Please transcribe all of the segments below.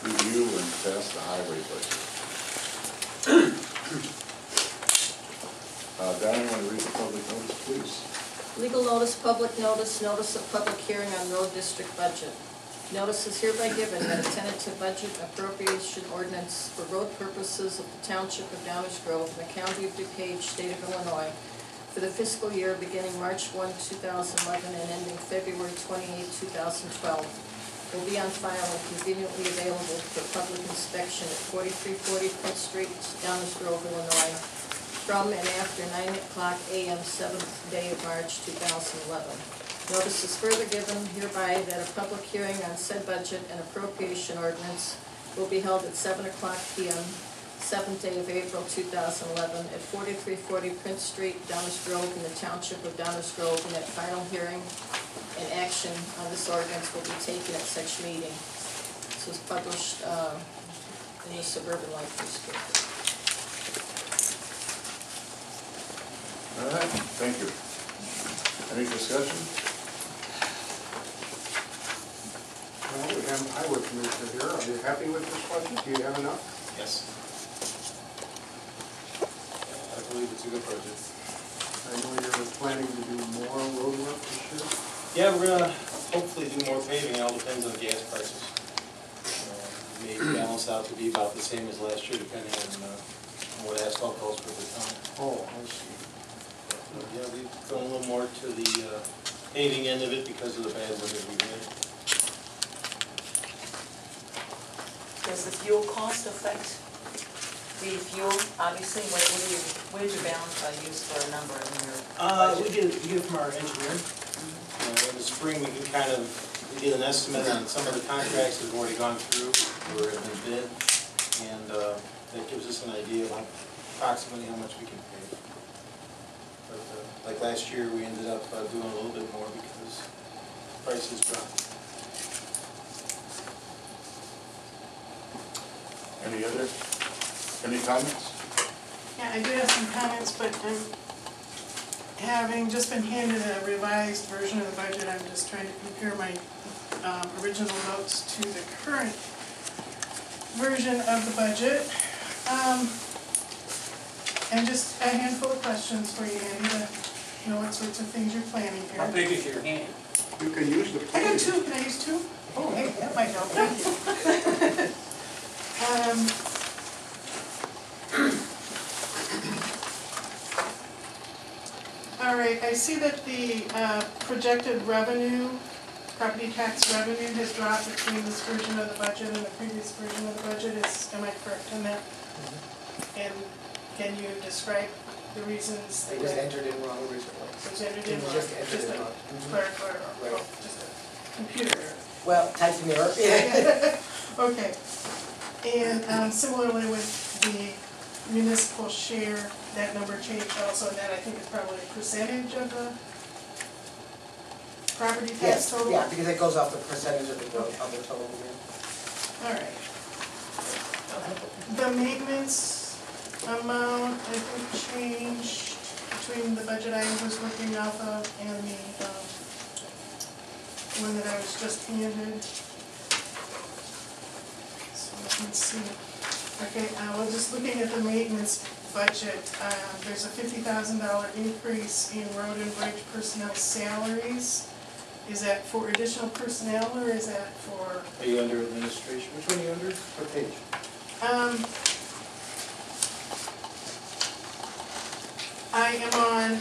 Review and pass the highway budget. Diane, want to read the public notice, please? Legal notice, public notice, notice of public hearing on road district budget. Notice is hereby given that a tentative budget appropriation ordinance for road purposes of the Township of Downers Grove in the County of DuPage, State of Illinois, for the fiscal year beginning March 1, 2011 and ending February 28, 2012, will be on file and conveniently available for public inspection at 4340 Prince Street, Downers Grove, Illinois, from and after 9 o'clock a.m. 7th day of March 2011. Notice is further given hereby that a public hearing on said budget and appropriation ordinance will be held at 7 o'clock p.m. 7th day of April 2011 at 4340 Prince Street, Downers Grove, in the Township of Downers Grove, and that final hearing and action on this ordinance will be taken at such meeting. This was published in the Suburban Life newspaper. All right, thank you. Any discussion? Well, we have highway commissioner here. Are you happy with this budget? Do you have enough? Yes. I believe it's a good budget. I know you're planning to do more road work this year. Yeah, we're gonna hopefully do more paving. It all depends on the gas prices. May balance out to be about the same as last year, depending on what asphalt goes for the town. Oh, I see. Yeah, we've gone a little more to the paving end of it because of the bad weather we've had. Does the fuel cost affect the fuel? Obviously, what is your balance use for a number in your budget? We get it from our engineer. In the spring, we can kind of get an estimate on some of the contracts that have already gone through or have been bid, and that gives us an idea of approximately how much we can pay. But like last year, we ended up doing a little bit more because prices dropped. Any comments? Yeah, I do have some comments, but I'm having just been handed a revised version of the budget. I'm just trying to compare my original notes to the current version of the budget. And just a handful of questions for you, Andy, to know what sorts of things you're planning here. How big is your hand? You can use the. I got two. Can I use two? Oh, hey, that might help. Thank you. All right, I see that the projected revenue, property tax revenue, has dropped between this version of the budget and the previous version of the budget. Am I correct in that? And can you describe the reasons? They just entered in wrong originally. It was entered in wrong. Just entered in wrong. Right. Just a computer error. Well, typing error. Yeah. Okay. And similarly with the municipal share, that number changed also, and that I think is probably a percentage of the property tax Yes, total? yeah, because it goes off the percentage of the total. All right. The maintenance amount, I think, changed between the budget I was working off of and the one that I was just handed. So let me see. Okay, well, just looking at the maintenance budget, there's a $50,000 increase in road and bridge personnel salaries. Is that for additional personnel or is that for? Are you under administration? Which one are you under? What page? I am on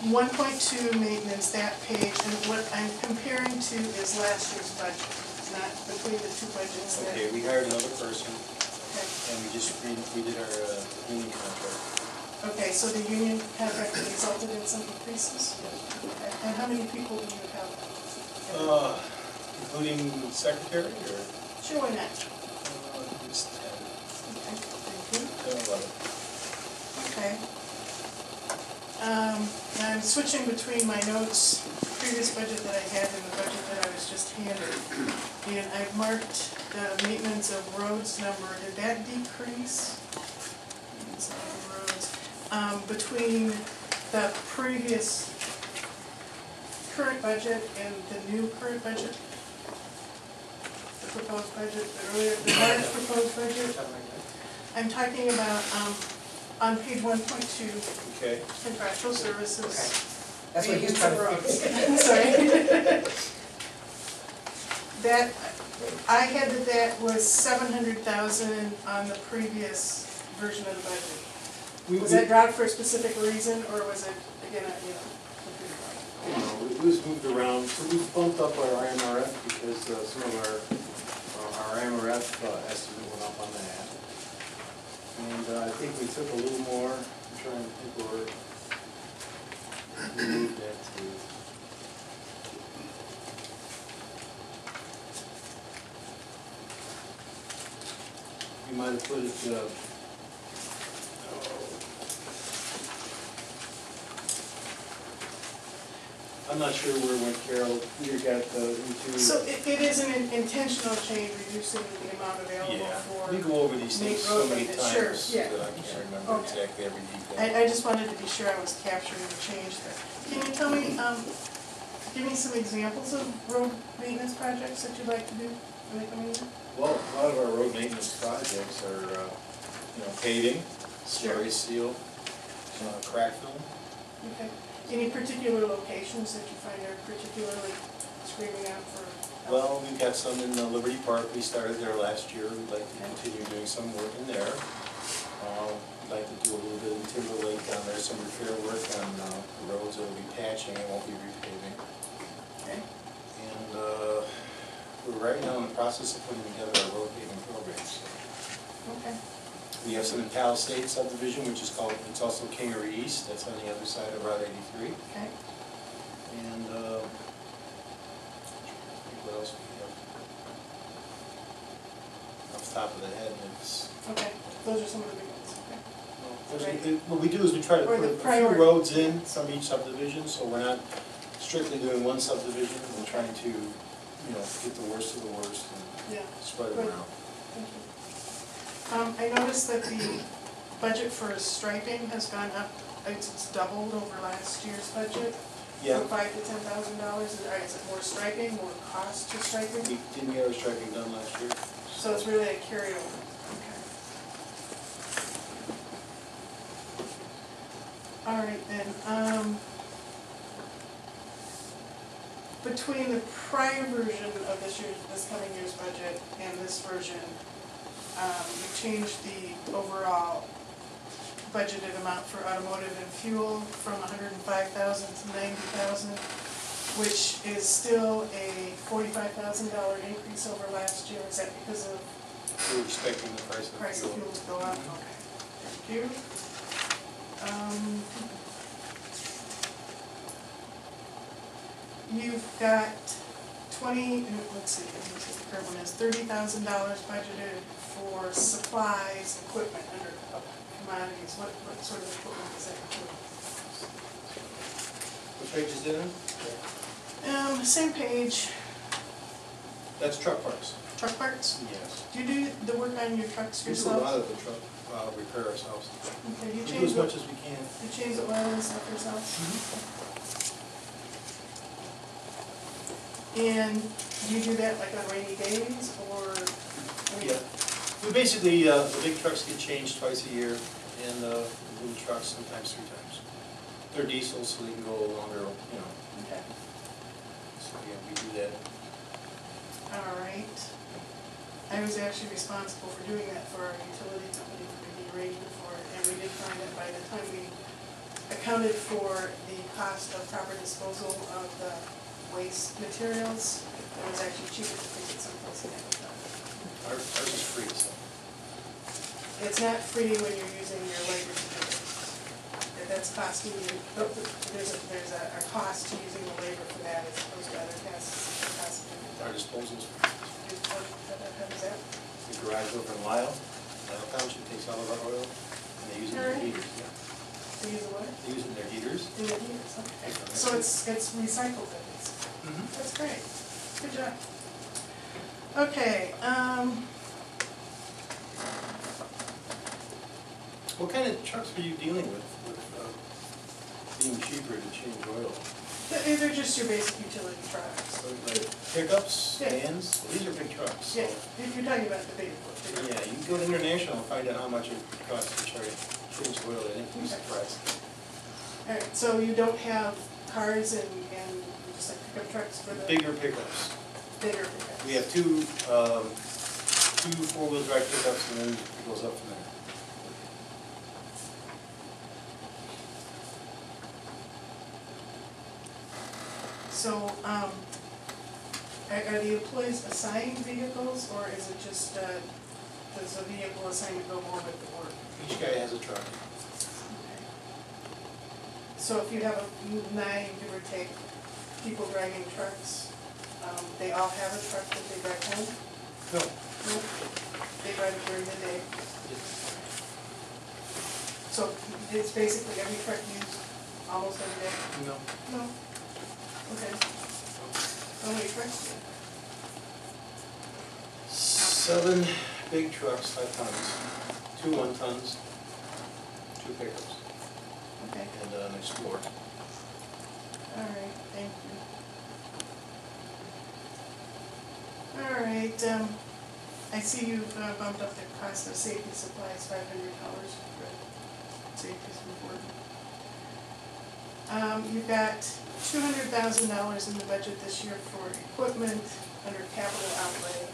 1.2 maintenance, that page, and what I'm comparing to is last year's budget, not between the two budgets. Okay, we hired another person, Okay. and we did our union contract. Okay, so the union contract resulted in some increases? Okay. And how many people do you have? Including secretary, or? Sure, why not? Just 10. Okay, thank you. 10 or 11. Okay. I'm switching between my notes, previous budget that I had and the budget that I was just handed. And I've marked the maintenance of roads number. Did that decrease? Maintenance of roads. Between the previous current budget and the new current budget? proposed budget, the March proposed budget. I'm talking about, on page 1.2, Okay. contractual services. That's what he's trying to fix. Sorry. That, I had that was 700,000 on the previous version of the budget. Was that dropped for a specific reason, or was it, again, It was moved around, so we bumped up our IMRF because some of our IMRF estimate went up on that. And I think we took a little more, I'm trying to think where we moved that to. You might have put it, I'm not sure where it went, Carol, you got into. So it is an intentional change, reducing the amount available Yeah, for. we go over these things so many Make road times maintenance. Sure, that I yeah. can't remember Okay. exactly every detail. I just wanted to be sure I was capturing the change there. Can you tell me, give me some examples of road maintenance projects that you'd like to do in the coming year? Well, a lot of our road maintenance projects are, paving, slurry seal, crack fill. Okay. Any particular locations that you find are particularly screaming out for help? Well, we've got some in Liberty Park, we started there last year, we'd like to continue doing some work in there. We'd like to do a little bit in Timber Lake down there, some repair work on the roads that'll be patching, it won't be repaving. Okay. And we're right now in the process of putting together our road paving programs. Okay. We have some in Palisade subdivision, which is called, it's also Kingery East, that's on the other side of Route 83. Okay. And, I think what else we have? Off the top of the head, it's, Okay. Those are some of the big ones. Okay. what we do is we try to Or put the a few priority. roads in from each subdivision, so we're not strictly doing one subdivision, we're trying to, get the worst of the worst and Yeah. spread Good. them out. Thank you. I noticed that the budget for striping has gone up, it's doubled over last year's budget. Yeah, From $5,000 to $10,000, is it more striping, more cost to striping? we didn't get our striping done last year. So it's really a carryover, okay. All right then, between the prior version of this coming year's budget and this version, you changed the overall budgeted amount for automotive and fuel from $105,000 to $90,000, which is still a $45,000 increase over last year. Is that because of We're expecting the price price of of fuel. fuel to go up? Okay, thank you. You've got let's see what the current one is, $30,000 budgeted for supplies, equipment under commodities. What sort of equipment is that include? What page is it on? Same page, That's truck parts. truck parts. Yes. Do you do the work on your trucks We do a yourself? lot of the truck repair ourselves. Okay, you We do change as the, much as we can. you change the oil and stuff yourself? And do you do that like on rainy days, or? Yeah. We basically, the big trucks get changed twice a year, and the little trucks sometimes 3 times. They're diesel, so they can go longer, Okay, so yeah, we do that. all right. I was actually responsible for doing that for our utility company, for the arrangement for it, and we did find that by the time we accounted for the cost of proper disposal of the waste materials, it was actually cheaper to take it someplace and have it done. Ours is free, so. It's not free when you're using your labor to do it. If that's costing you, there's a cost to using the labor for that as opposed to other costs. Our disposals, How does that? the garage over in Lyle Township takes all of our oil, and they use it in their Alright. heaters, yeah. They use the what? They use it in their heaters. In the heaters, okay. So it's recycled then, Mm-hmm. that's great, good job. Okay, What kind of trucks are you dealing with being cheaper to change oil? They're just your basic utility products. Like pickups, Yeah. vans, these are big trucks. so- Yeah, if you're talking about the big one. Yeah, you can go to international and find out how much it costs to change oil, I think you'd be surprised. All right, so you don't have cars and just like pickup trucks for the Bigger pickups. bigger pickups? We have two four-wheel drive pickups and then it goes up from there. So, are the employees assigned vehicles, or is it just, does the vehicle assignment go more with the work? Each guy has a truck. So if you have 9, give or take, people driving trucks, they all have a truck that they drive home? No. No? They drive it during the day? So it's basically every truck used almost every day? No. No? Okay. How many trucks do you have? 7 big trucks, 5 tons, 2 1-tons, 2 pickups, Okay, and an Explorer. all right, thank you. All right, I see you've bumped up the cost of safety supplies, $500 for safety support. You've got $200,000 in the budget this year for equipment under capital outlay.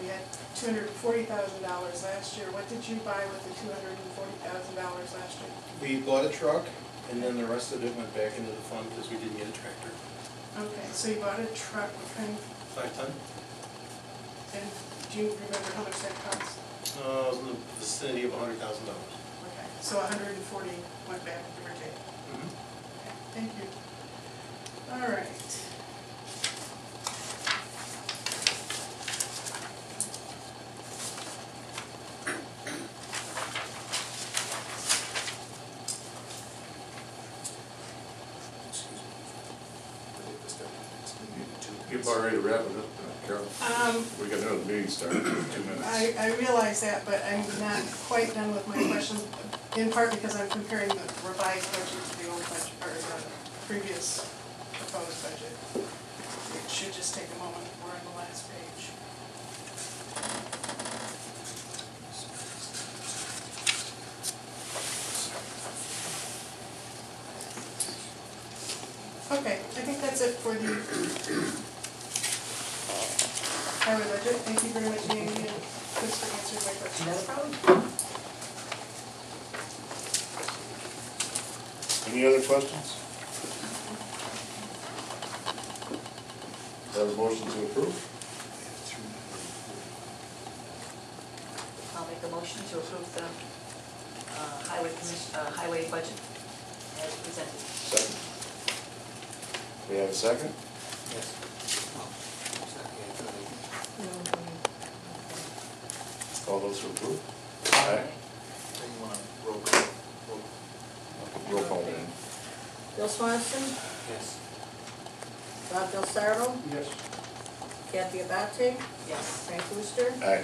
You had $240,000 last year. What did you buy with the $240,000 last year? We bought a truck, and then the rest of it went back into the fund because we didn't get a tractor. Okay, so you bought a truck, what kind, 5-ton? and do you remember how much that cost? It was in the vicinity of $100,000. Okay, so 140 went back, give or take. Mm-hmm. Okay, thank you. All right. Get about ready to wrap it up, Carol. We got another meeting starting in 2 minutes. I realize that, but I'm not quite done with my questions, in part because I'm comparing the revised budget to the old budget, or the previous proposed budget. It should just take a moment, we're on the last page. Okay, I think that's it for the highway budget. Thank you very much, Andy, and thanks for answering my questions. Not a problem. Any other questions? Have a motion to approve? I'll make a motion to approve the highway budget as presented. Second. We have a second? Yes. All those who approve? Aye. Roll call then. Bill Swanson, Yes. Bob Del Sardo, Yes. Kathy Abate, Yes. Frank Wooster, Aye.